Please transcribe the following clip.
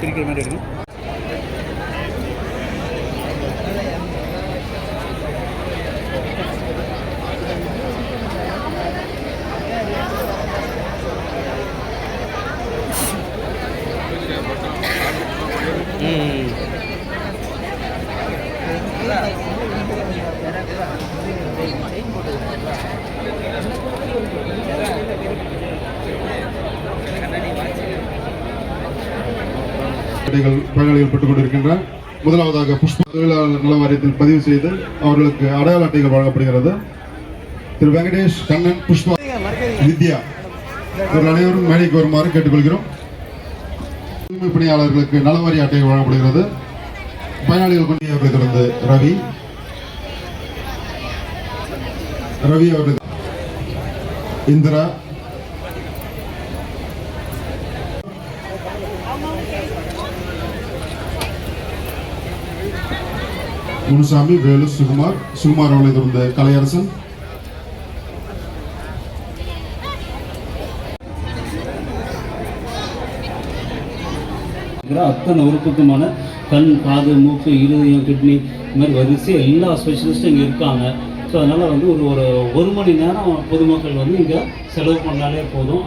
பிரிக்கிற மாதிரி இருக்கும். பயனாளிகள் பெற்றுக் கொண்டிருக்கின்ற முதலாவதாக புஷ்ப தொழிலாளர் நல வாரியத்தில் பதிவு செய்து அவர்களுக்கு அடையாள அட்டைகள் வழங்கப்படுகிறது. திரு வெங்கடேஷ், கண்ணன், புஷ்பா, வித்யா இவர்கள் அனைவரும் மேடைக்கு வருமாறு கேட்டுக்கொள்கிறோம். தூய்மை பணியாளர்களுக்கு நலவாரிய அட்டைகள் வழங்கப்படுகிறது. பயனாளிகள் கொண்டு அவர்களை தொடர்ந்து ரவி அவர்கள், இந்திரா, முனுசாமி, வேலு, சுகுமார் அவர்களை தொடர்ந்த கலையரசன், அத்தனை உறுப்புக்குமான கண், காது, மூக்கு, இருதயம், கிட்னி இந்த மாதிரி வரிசை எல்லா ஸ்பெஷலிஸ்ட்டும் இங்கே இருக்காங்க. ஸோ அதனால் வந்து ஒரு மணி நேரம் பொதுமக்கள் வந்து இங்கே செலவு பண்ணாலே போதும்.